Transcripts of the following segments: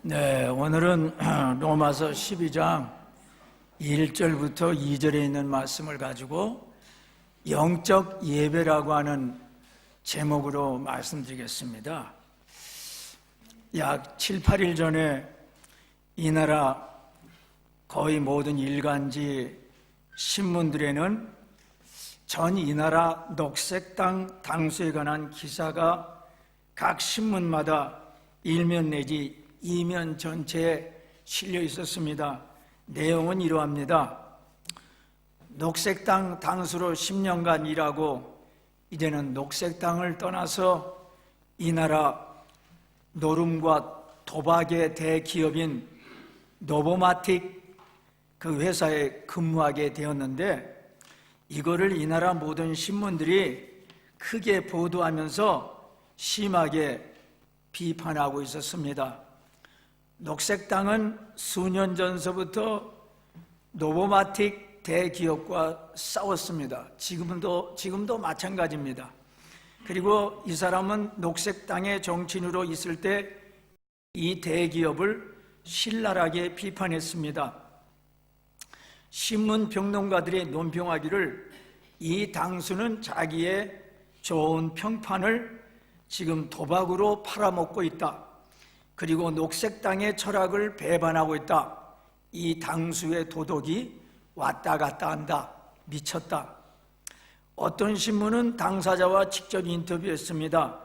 네, 오늘은 로마서 12장 1절부터 2절에 있는 말씀을 가지고 영적 예배라고 하는 제목으로 말씀드리겠습니다. 약 7, 8일 전에 이 나라 거의 모든 일간지 신문들에는 전 이 나라 녹색당 당수에 관한 기사가 각 신문마다 일면 내지 이면 전체에 실려 있었습니다. 내용은 이러합니다. 녹색당 당수로 10년간 일하고 이제는 녹색당을 떠나서 이 나라 노름과 도박의 대기업인 노보마틱 그 회사에 근무하게 되었는데, 이거를 이 나라 모든 신문들이 크게 보도하면서 심하게 비판하고 있었습니다. 녹색당은 수년 전서부터 노보마틱 대기업과 싸웠습니다. 지금도 마찬가지입니다. 그리고 이 사람은 녹색당의 정치인으로 있을 때 이 대기업을 신랄하게 비판했습니다. 신문 평론가들이 논평하기를 이 당수는 자기의 좋은 평판을 지금 도박으로 팔아먹고 있다. 그리고 녹색당의 철학을 배반하고 있다. 이 당수의 도덕이 왔다 갔다 한다. 미쳤다. 어떤 신문은 당사자와 직접 인터뷰했습니다.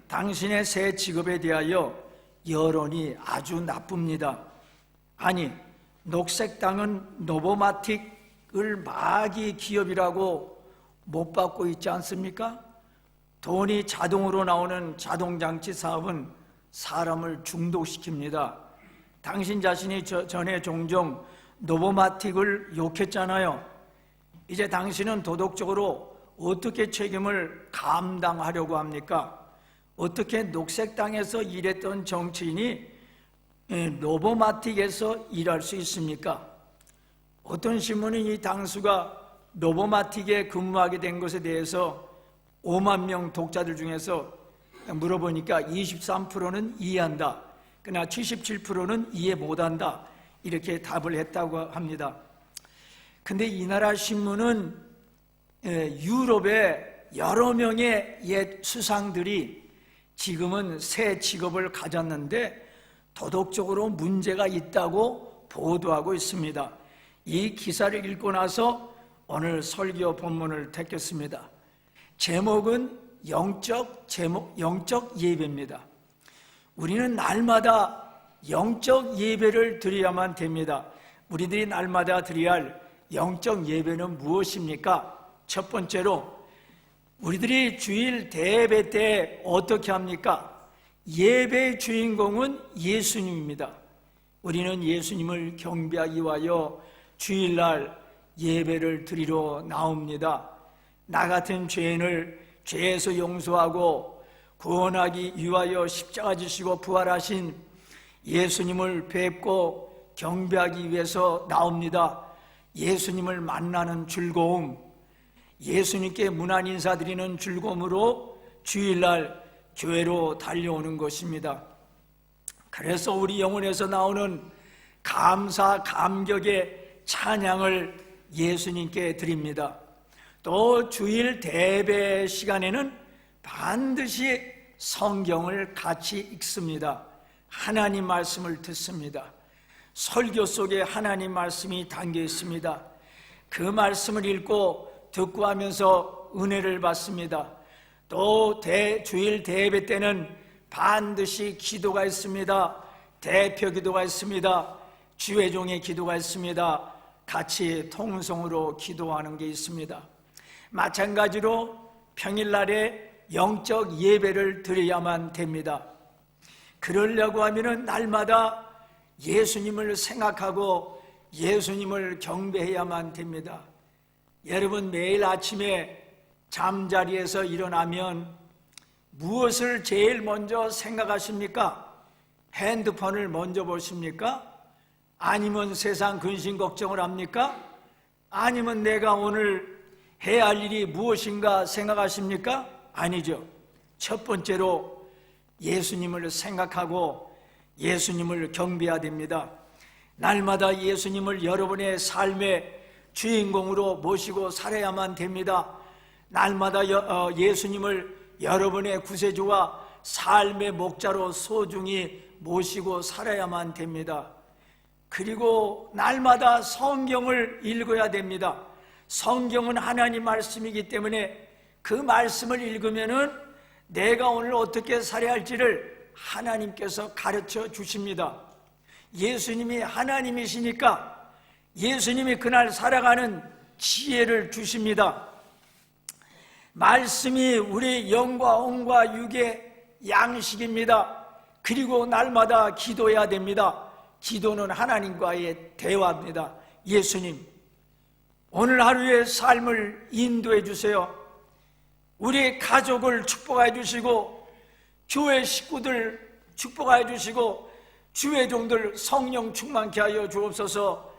당신의 새 직업에 대하여 여론이 아주 나쁩니다. 아니, 녹색당은 노보마틱을 마귀 기업이라고 못 받고 있지 않습니까? 돈이 자동으로 나오는 자동장치 사업은 사람을 중독시킵니다. 당신 자신이 전에 종종 노보마틱을 욕했잖아요. 이제 당신은 도덕적으로 어떻게 책임을 감당하려고 합니까? 어떻게 녹색당에서 일했던 정치인이 노보마틱에서 일할 수 있습니까? 어떤 신문이 이 당수가 노보마틱에 근무하게 된 것에 대해서 5만 명 독자들 중에서 물어보니까 23%는 이해한다. 그러나 77%는 이해 못한다. 이렇게 답을 했다고 합니다. 근데 이 나라 신문은 유럽의 여러 명의 옛 수상들이 지금은 새 직업을 가졌는데 도덕적으로 문제가 있다고 보도하고 있습니다. 이 기사를 읽고 나서 오늘 설교 본문을 택했습니다. 제목은 영적 예배입니다. 우리는 날마다 영적 예배를 드려야만 됩니다. 우리들이 날마다 드려야 할 영적 예배는 무엇입니까? 첫 번째로 우리들이 주일 대예배 때 어떻게 합니까? 예배의 주인공은 예수님입니다. 우리는 예수님을 경배하기 위하여 주일날 예배를 드리러 나옵니다. 나 같은 죄인을 죄에서 용서하고 구원하기 위하여 십자가 지시고 부활하신 예수님을 뵙고 경배하기 위해서 나옵니다. 예수님을 만나는 즐거움, 예수님께 문안 인사드리는 즐거움으로 주일날 교회로 달려오는 것입니다. 그래서 우리 영혼에서 나오는 감사, 감격의 찬양을 예수님께 드립니다. 또 주일 대배 시간에는 반드시 성경을 같이 읽습니다. 하나님 말씀을 듣습니다. 설교 속에 하나님 말씀이 담겨 있습니다. 그 말씀을 읽고 듣고 하면서 은혜를 받습니다. 또 주일 대예배 때는 반드시 기도가 있습니다. 대표 기도가 있습니다. 주회종의 기도가 있습니다. 같이 통성으로 기도하는 게 있습니다. 마찬가지로 평일날에 영적 예배를 드려야만 됩니다. 그러려고 하면 날마다 예수님을 생각하고 예수님을 경배해야만 됩니다. 여러분, 매일 아침에 잠자리에서 일어나면 무엇을 제일 먼저 생각하십니까? 핸드폰을 먼저 보십니까? 아니면 세상 근심 걱정을 합니까? 아니면 내가 오늘 해야 할 일이 무엇인가 생각하십니까? 아니죠. 첫 번째로 예수님을 생각하고 예수님을 경배해야 됩니다. 날마다 예수님을 여러분의 삶의 주인공으로 모시고 살아야만 됩니다. 날마다 예수님을 여러분의 구세주와 삶의 목자로 소중히 모시고 살아야만 됩니다. 그리고 날마다 성경을 읽어야 됩니다. 성경은 하나님 말씀이기 때문에 그 말씀을 읽으면은 내가 오늘 어떻게 살아야 할지를 하나님께서 가르쳐 주십니다. 예수님이 하나님이시니까 예수님이 그날 살아가는 지혜를 주십니다. 말씀이 우리 영과 혼과 육의 양식입니다. 그리고 날마다 기도해야 됩니다. 기도는 하나님과의 대화입니다. 예수님, 오늘 하루의 삶을 인도해 주세요. 우리 가족을 축복해 주시고 교회 식구들 축복해 주시고 주의 종들 성령 충만케 하여 주옵소서.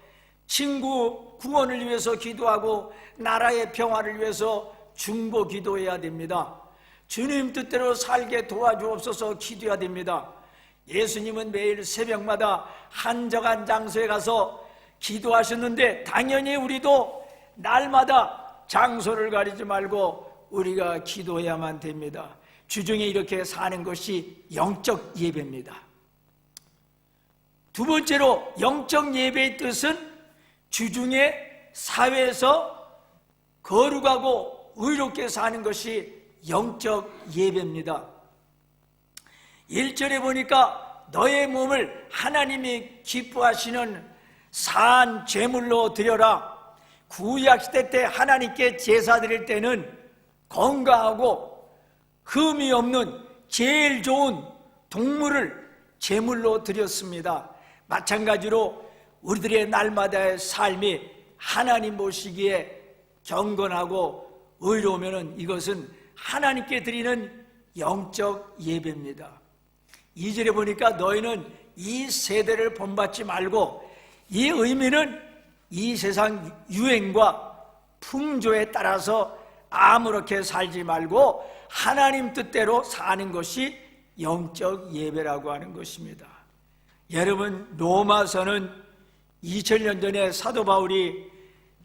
친구 구원을 위해서 기도하고 나라의 평화를 위해서 중보 기도해야 됩니다. 주님 뜻대로 살게 도와주옵소서 기도해야 됩니다. 예수님은 매일 새벽마다 한적한 장소에 가서 기도하셨는데 당연히 우리도 날마다 장소를 가리지 말고 우리가 기도해야만 됩니다. 주중에 이렇게 사는 것이 영적 예배입니다. 두 번째로 영적 예배의 뜻은 주중에 사회에서 거룩하고 의롭게 사는 것이 영적 예배입니다. 1절에 보니까 너의 몸을 하나님이 기뻐하시는 산 제물로 드려라. 구약시대 때 하나님께 제사 드릴 때는 건강하고 흠이 없는 제일 좋은 동물을 제물로 드렸습니다. 마찬가지로 우리들의 날마다의 삶이 하나님 보시기에 경건하고 의로우면 이것은 하나님께 드리는 영적 예배입니다. 2절에 보니까 너희는 이 세대를 본받지 말고, 이 의미는 이 세상 유행과 풍조에 따라서 아무렇게 살지 말고 하나님 뜻대로 사는 것이 영적 예배라고 하는 것입니다. 여러분, 로마서는 2000년 전에 사도 바울이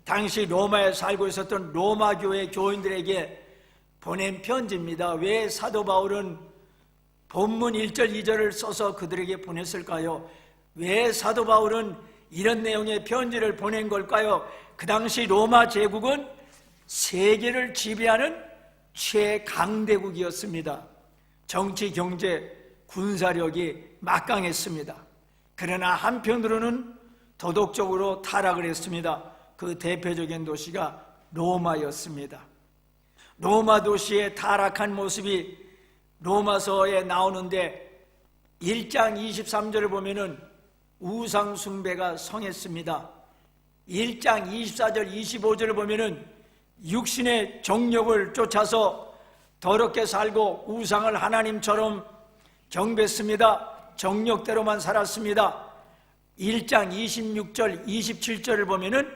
당시 로마에 살고 있었던 로마 교회 교인들에게 보낸 편지입니다. 왜 사도 바울은 본문 1절 2절을 써서 그들에게 보냈을까요? 왜 사도 바울은 이런 내용의 편지를 보낸 걸까요? 그 당시 로마 제국은 세계를 지배하는 최강대국이었습니다. 정치, 경제, 군사력이 막강했습니다. 그러나 한편으로는 도덕적으로 타락을 했습니다. 그 대표적인 도시가 로마였습니다. 로마 도시의 타락한 모습이 로마서에 나오는데 1장 23절을 보면은 우상 숭배가 성했습니다. 1장 24절 25절을 보면은 육신의 정욕을 쫓아서 더럽게 살고 우상을 하나님처럼 경배했습니다. 정욕대로만 살았습니다. 1장 26절 27절을 보면은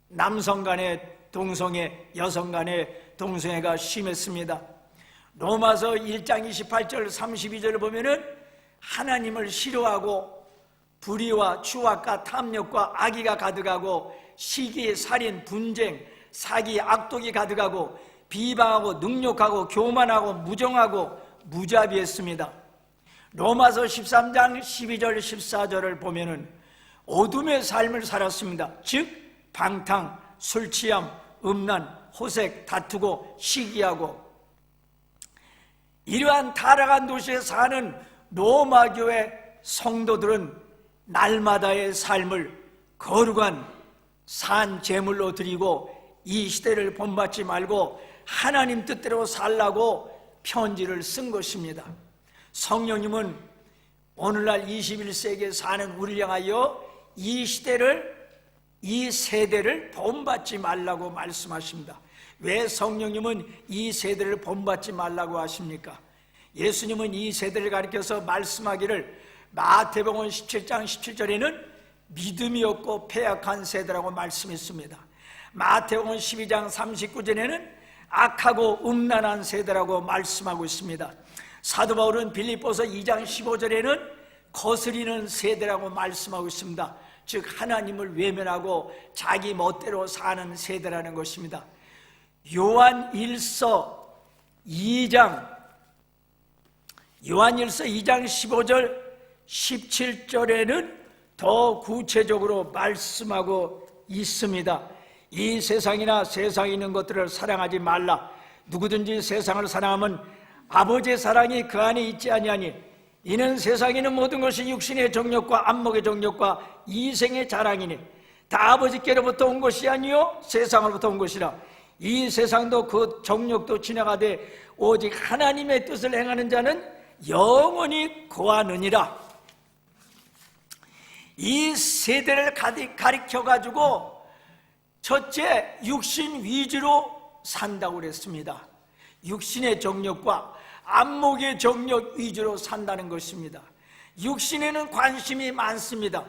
남성 간의 동성애, 여성 간의 동성애가 심했습니다. 로마서 1장 28절 32절을 보면은 하나님을 싫어하고 불의와 추악과 탐욕과 악의가 가득하고 시기, 살인, 분쟁, 사기, 악독이 가득하고 비방하고 능욕하고 교만하고 무정하고 무자비했습니다. 로마서 13장 12절 14절을 보면은 어둠의 삶을 살았습니다. 즉 방탕, 술 취함, 음란, 호색, 다투고 시기하고, 이러한 타락한 도시에 사는 로마 교회 성도들은 날마다의 삶을 거룩한 산 제물로 드리고 이 시대를 본받지 말고 하나님 뜻대로 살라고 편지를 쓴 것입니다. 성령님은 오늘날 21세기에 사는 우리를 향하여 이 시대를, 이 세대를 본받지 말라고 말씀하십니다. 왜 성령님은 이 세대를 본받지 말라고 하십니까? 예수님은 이 세대를 가리켜서 말씀하기를 마태복음 17장 17절에는 믿음이 없고 패역한 세대라고 말씀했습니다. 마태복음 12장 39절에는 악하고 음란한 세대라고 말씀하고 있습니다. 사도 바울은 빌립보서 2장 15절에는 거스리는 세대라고 말씀하고 있습니다. 즉 하나님을 외면하고 자기 멋대로 사는 세대라는 것입니다. 요한 1서 2장 15절 17절에는 더 구체적으로 말씀하고 있습니다. 이 세상이나 세상에 있는 것들을 사랑하지 말라. 누구든지 세상을 사랑하면 아버지의 사랑이 그 안에 있지 아니하니 이는 세상에 있는 모든 것이 육신의 정욕과 안목의 정욕과 이생의 자랑이니 다 아버지께로부터 온 것이 아니요 세상으로부터 온 것이라. 이 세상도 그 정욕도 지나가되 오직 하나님의 뜻을 행하는 자는 영원히 거하느니라. 이 세대를 가리켜가지고 첫째, 육신 위주로 산다고 그랬습니다. 육신의 정욕과 안목의 정욕 위주로 산다는 것입니다. 육신에는 관심이 많습니다.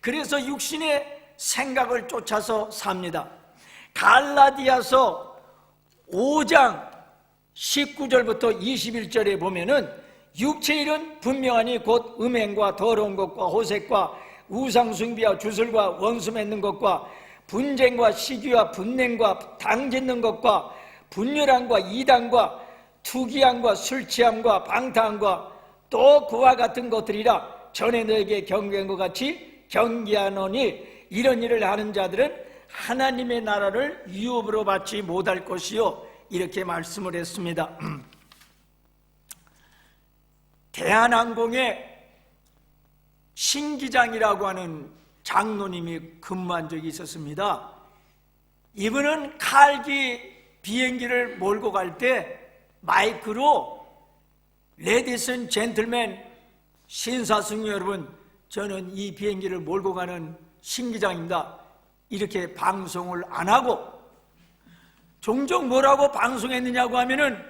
그래서 육신의 생각을 쫓아서 삽니다. 갈라디아서 5장 19절부터 21절에 보면은 육체의 일은 분명하니 곧 음행과 더러운 것과 호색과 우상숭배와 주술과 원수 맺는 것과 분쟁과 시기와 분냉과 당짓는 것과 분열함과 이단과 투기함과 술취함과 방탕함과 또 그와 같은 것들이라. 전에 너에게 경계한 것 같이 경계하노니 이런 일을 하는 자들은 하나님의 나라를 유업으로 받지 못할 것이요, 이렇게 말씀을 했습니다. 대한항공의 신기장이라고 하는 장로님이 근무한 적이 있었습니다. 이분은 칼기 비행기를 몰고 갈 때 마이크로 레디스 앤 젠틀맨 신사숙녀 여러분, 저는 이 비행기를 몰고 가는 신기장입니다, 이렇게 방송을 안 하고 종종 뭐라고 방송했느냐고 하면은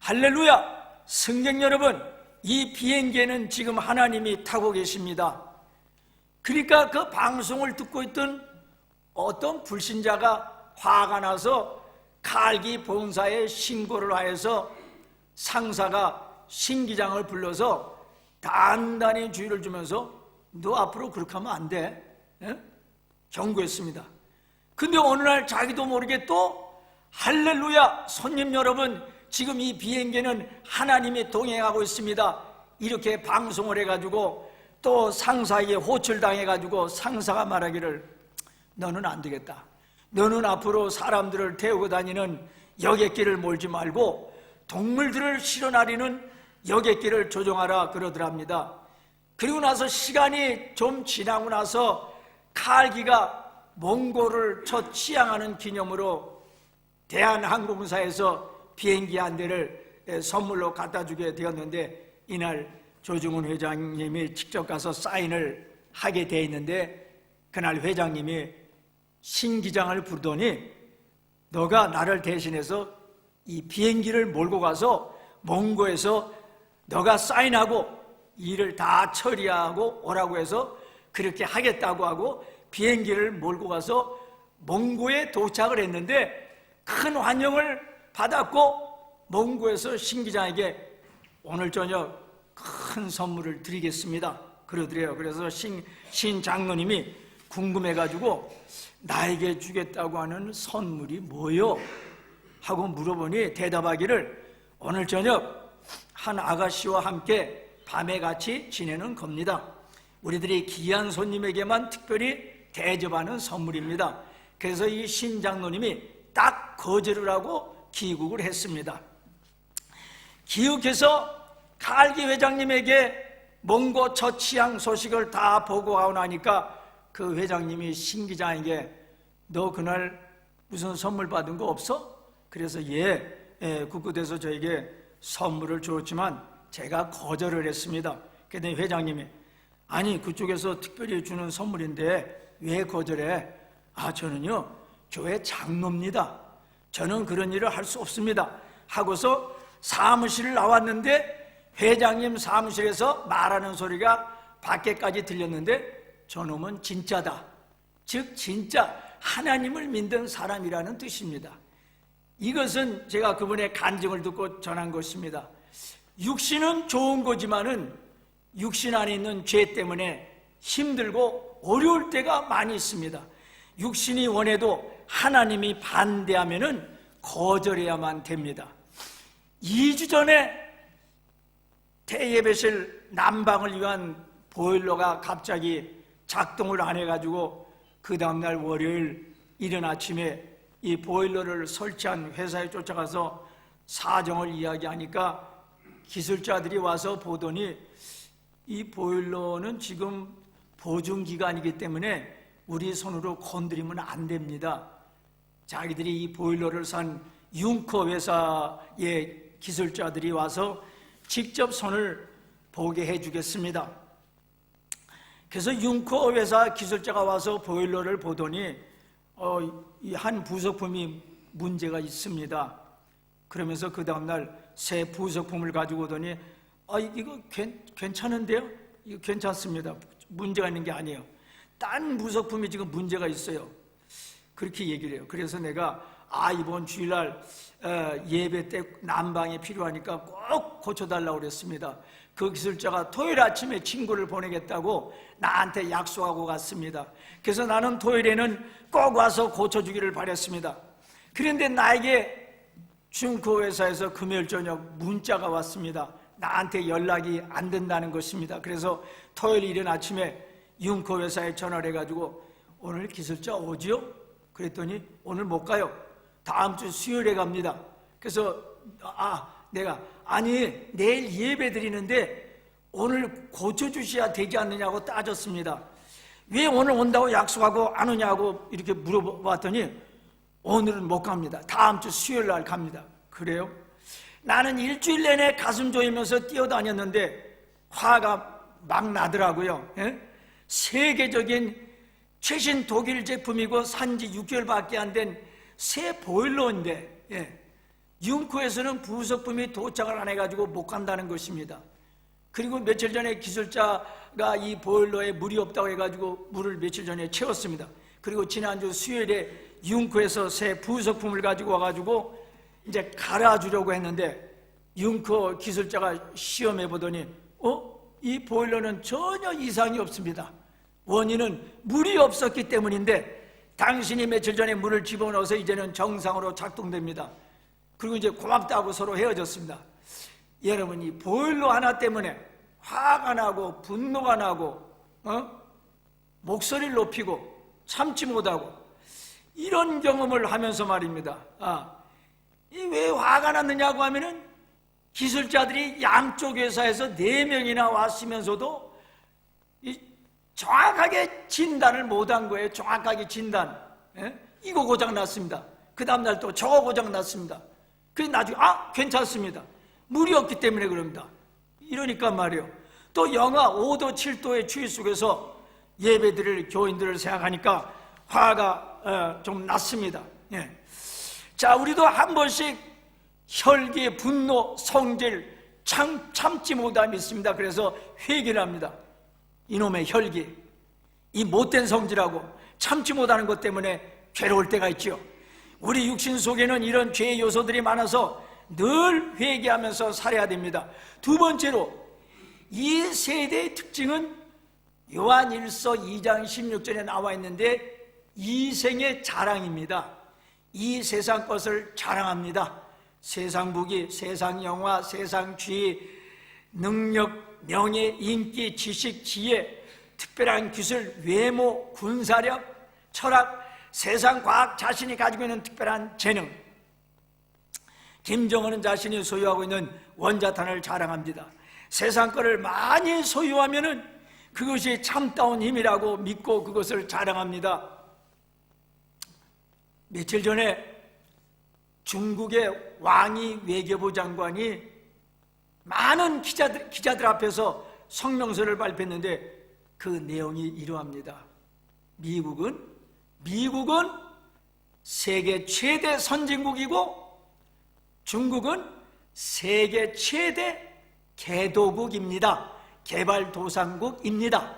할렐루야 승객 여러분, 이 비행기에는 지금 하나님이 타고 계십니다. 그러니까 그 방송을 듣고 있던 어떤 불신자가 화가 나서 칼기 본사에 신고를 하여서 상사가 신기장을 불러서 단단히 주의를 주면서 너 앞으로 그렇게 하면 안 돼, 경고했습니다. 근데 어느 날 자기도 모르게 또 할렐루야 손님 여러분, 지금 이 비행기는 하나님이 동행하고 있습니다, 이렇게 방송을 해가지고 또 상사에게 호출당해가지고 상사가 말하기를 너는 안 되겠다, 너는 앞으로 사람들을 태우고 다니는 여객기를 몰지 말고 동물들을 실어나르는 여객기를 조종하라 그러더랍니다. 그리고 나서 시간이 좀 지나고 나서 칼기가 몽골을 첫 취항하는 기념으로 대한항공사에서 비행기 한 대를 선물로 갖다 주게 되었는데, 이날 조중훈 회장님이 직접 가서 사인을 하게 돼 있는데, 그날 회장님이 신기장을 부르더니 너가 나를 대신해서 이 비행기를 몰고 가서 몽고에서 너가 사인하고 일을 다 처리하고 오라고 해서 그렇게 하겠다고 하고 비행기를 몰고 가서 몽고에 도착을 했는데 큰 환영을 받았고, 몽고에서 신기장에게 오늘 저녁 큰 선물을 드리겠습니다 그러더래요. 그래서 신 장로님이 궁금해가지고 나에게 주겠다고 하는 선물이 뭐요? 하고 물어보니 대답하기를 오늘 저녁 한 아가씨와 함께 밤에 같이 지내는 겁니다. 우리들이 귀한 손님에게만 특별히 대접하는 선물입니다. 그래서 이 신장로님이 딱 거절을 하고 귀국을 했습니다. 귀국해서 칼기 회장님에게 몽고 첫 취항 소식을 다 보고하고 나니까 그 회장님이 신기장에게 너 그날 무슨 선물 받은 거 없어? 그래서 국구돼서 저에게 선물을 주었지만 제가 거절을 했습니다. 그랬더니 회장님이 아니 그쪽에서 특별히 주는 선물인데 왜 거절해? 저는요 교회 장로입니다. 저는 그런 일을 할 수 없습니다 하고서 사무실을 나왔는데 회장님 사무실에서 말하는 소리가 밖에까지 들렸는데 저놈은 진짜다, 즉 진짜 하나님을 믿는 사람이라는 뜻입니다. 이것은 제가 그분의 간증을 듣고 전한 것입니다. 육신은 좋은 거지만은 육신 안에 있는 죄 때문에 힘들고 어려울 때가 많이 있습니다. 육신이 원해도 하나님이 반대하면은 거절해야만 됩니다. 2주 전에 대예배실 난방을 위한 보일러가 갑자기 작동을 안 해가지고 그 다음날 월요일 이른 아침에 이 보일러를 설치한 회사에 쫓아가서 사정을 이야기하니까 기술자들이 와서 보더니 이 보일러는 지금 보증기간이기 때문에 우리 손으로 건드리면 안 됩니다. 자기들이 이 보일러를 산 융커 회사의 기술자들이 와서 직접 손을 보게 해주겠습니다. 그래서 융커 회사 기술자가 와서 보일러를 보더니 이 한 부속품이 문제가 있습니다. 그러면서 그 다음날 새 부속품을 가지고 오더니 이거 괜찮은데요? 이거 괜찮습니다. 문제가 있는 게 아니에요. 딴 부속품이 지금 문제가 있어요. 그렇게 얘기를 해요. 그래서 내가 이번 주일날 예배 때 난방이 필요하니까 꼭 고쳐달라고 그랬습니다. 그 기술자가 토요일 아침에 친구를 보내겠다고 나한테 약속하고 갔습니다. 그래서 나는 토요일에는 꼭 와서 고쳐주기를 바랬습니다. 그런데 나에게 중코 회사에서 금요일 저녁 문자가 왔습니다. 나한테 연락이 안 된다는 것입니다. 그래서 토요일 이른 아침에 융코 회사에 전화를 해가지고 오늘 기술자 오지요? 그랬더니 오늘 못 가요. 다음 주 수요일에 갑니다. 그래서 내가 내일 예배 드리는데 오늘 고쳐주셔야 되지 않느냐고 따졌습니다. 왜 오늘 온다고 약속하고 안 오냐고 이렇게 물어봤더니 오늘은 못 갑니다. 다음 주 수요일 날 갑니다. 그래요? 나는 일주일 내내 가슴 조이면서 뛰어다녔는데 화가 막 나더라고요. 세계적인 최신 독일 제품이고 산지 6개월밖에 안 된 새 보일러인데 융코에서는 부속품이 도착을 안 해가지고 못 간다는 것입니다. 그리고 며칠 전에 기술자가 이 보일러에 물이 없다고 해가지고 물을 며칠 전에 채웠습니다. 그리고 지난주 수요일에 융코에서 새 부속품을 가지고 와가지고 이제 갈아주려고 했는데 융코 기술자가 시험해 보더니 이 보일러는 전혀 이상이 없습니다. 원인은 물이 없었기 때문인데 당신이 며칠 전에 물을 집어넣어서 이제는 정상으로 작동됩니다. 그리고 이제 고맙다고 서로 헤어졌습니다. 여러분, 이 보일러 하나 때문에 화가 나고 분노가 나고 목소리를 높이고 참지 못하고 이런 경험을 하면서 말입니다. 왜 화가 났느냐고 하면은 기술자들이 양쪽 회사에서 4명이나 왔으면서도 정확하게 진단을 못한 거예요. 정확하게 진단. 이거 고장났습니다. 그 다음날 또 저거 고장났습니다. 그래서 나중에 괜찮습니다. 물이 없기 때문에 그럽니다. 이러니까 말이에요. 또 영하 5도 7도의 추위 속에서 예배드릴 교인들을 생각하니까 화가 좀 났습니다. 자, 우리도 한 번씩 혈기, 분노, 성질 참지 못함이 있습니다. 그래서 회개를 합니다. 이놈의 혈기, 이 못된 성질하고 참지 못하는 것 때문에 괴로울 때가 있죠. 우리 육신 속에는 이런 죄의 요소들이 많아서 늘 회개하면서 살아야 됩니다. 두 번째로 이 세대의 특징은 요한일서 2장 16절에 나와 있는데 이생의 자랑입니다. 이 세상 것을 자랑합니다. 세상 부귀, 세상 영화, 세상 지위, 능력, 명예, 인기, 지식, 지혜, 특별한 기술, 외모, 군사력, 철학, 세상 과학, 자신이 가지고 있는 특별한 재능. 김정은은 자신이 소유하고 있는 원자탄을 자랑합니다. 세상 거를 많이 소유하면은 그것이 참다운 힘이라고 믿고 그것을 자랑합니다. 며칠 전에 중국의 왕이 외교부 장관이 많은 기자들 앞에서 성명서를 발표했는데 그 내용이 이러합니다. 미국은 세계 최대 선진국이고 중국은 세계 최대 개도국입니다. 개발도상국입니다.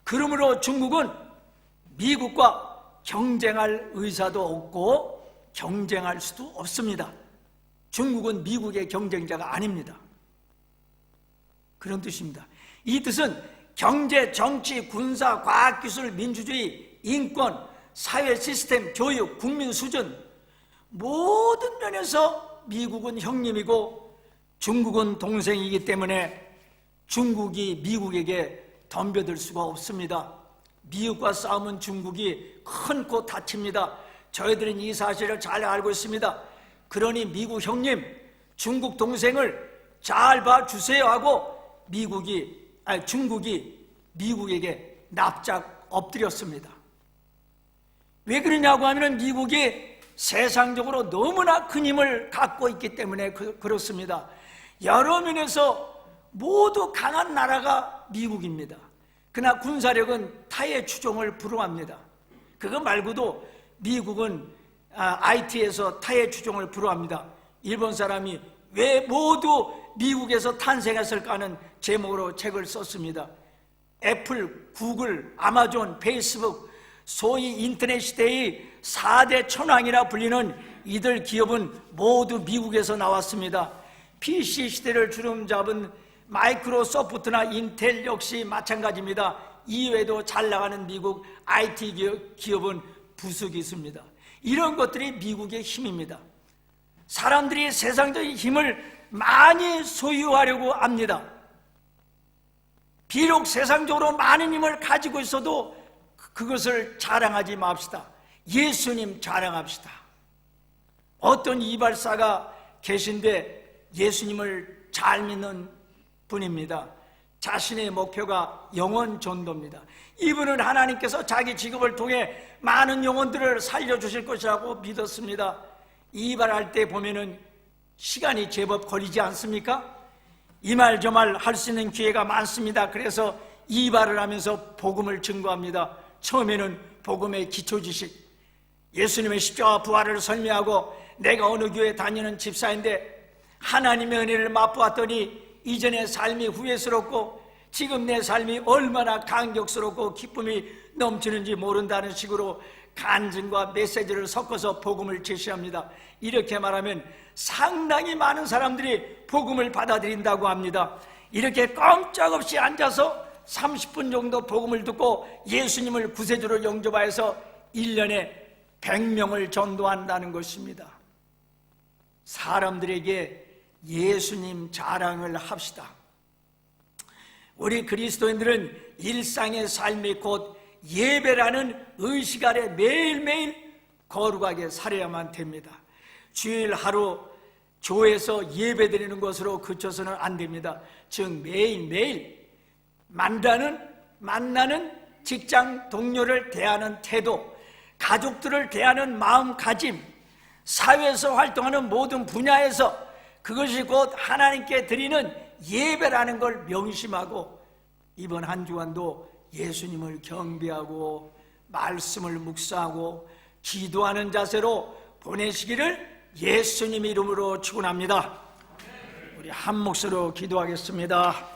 그러므로 중국은 미국과 경쟁할 의사도 없고 경쟁할 수도 없습니다. 중국은 미국의 경쟁자가 아닙니다. 그런 뜻입니다. 이 뜻은 경제, 정치, 군사, 과학기술, 민주주의, 인권, 사회 시스템, 교육, 국민 수준 모든 면에서 미국은 형님이고 중국은 동생이기 때문에 중국이 미국에게 덤벼들 수가 없습니다. 미국과 싸우면 중국이 큰 코 다칩니다. 저희들은 이 사실을 잘 알고 있습니다. 그러니 미국 형님, 중국 동생을 잘 봐주세요 하고 중국이 미국에게 납작 엎드렸습니다. 왜 그러냐고 하면 미국이 세상적으로 너무나 큰 힘을 갖고 있기 때문에 그렇습니다. 여러 면에서 모두 강한 나라가 미국입니다. 그러나 군사력은 타의 추종을 불허합니다. 그거 말고도 미국은 IT에서 타의 추종을 불허합니다. 일본 사람이 왜 모두 미국에서 탄생했을까 하는 제목으로 책을 썼습니다. 애플, 구글, 아마존, 페이스북, 소위 인터넷 시대의 4대 천왕이라 불리는 이들 기업은 모두 미국에서 나왔습니다. PC 시대를 주름잡은 마이크로소프트나 인텔 역시 마찬가지입니다. 이외에도 잘 나가는 미국 IT 기업은 부수기수입니다. 이런 것들이 미국의 힘입니다. 사람들이 세상적인 힘을 많이 소유하려고 합니다. 비록 세상적으로 많은 힘을 가지고 있어도 그것을 자랑하지 맙시다. 예수님 자랑합시다. 어떤 이발사가 계신데 예수님을 잘 믿는 분입니다. 자신의 목표가 영혼 전도입니다. 이분은 하나님께서 자기 직업을 통해 많은 영혼들을 살려주실 것이라고 믿었습니다. 이발할 때 보면은 시간이 제법 걸리지 않습니까? 이 말 저 말 할 수 있는 기회가 많습니다. 그래서 이발을 하면서 복음을 증거합니다. 처음에는 복음의 기초 지식, 예수님의 십자가 부활을 설명하고 내가 어느 교회 다니는 집사인데 하나님의 은혜를 맛보았더니 이전의 삶이 후회스럽고 지금 내 삶이 얼마나 감격스럽고 기쁨이 넘치는지 모른다는 식으로 간증과 메시지를 섞어서 복음을 제시합니다. 이렇게 말하면 상당히 많은 사람들이 복음을 받아들인다고 합니다. 이렇게 꼼짝없이 앉아서 30분 정도 복음을 듣고 예수님을 구세주로 영접하여서 1년에 100명을 전도한다는 것입니다. 사람들에게 예수님 자랑을 합시다. 우리 그리스도인들은 일상의 삶이 곧 예배라는 의식 아래 매일매일 거룩하게 살아야만 됩니다. 주일 하루 교회에서 예배드리는 것으로 그쳐서는 안 됩니다. 즉 매일매일 만나는 직장 동료를 대하는 태도, 가족들을 대하는 마음가짐, 사회에서 활동하는 모든 분야에서 그것이 곧 하나님께 드리는 예배라는 걸 명심하고 이번 한 주간도 예수님을 경배하고 말씀을 묵상하고 기도하는 자세로 보내시기를 예수님 이름으로 축원합니다. 우리 한 목소리로 기도하겠습니다.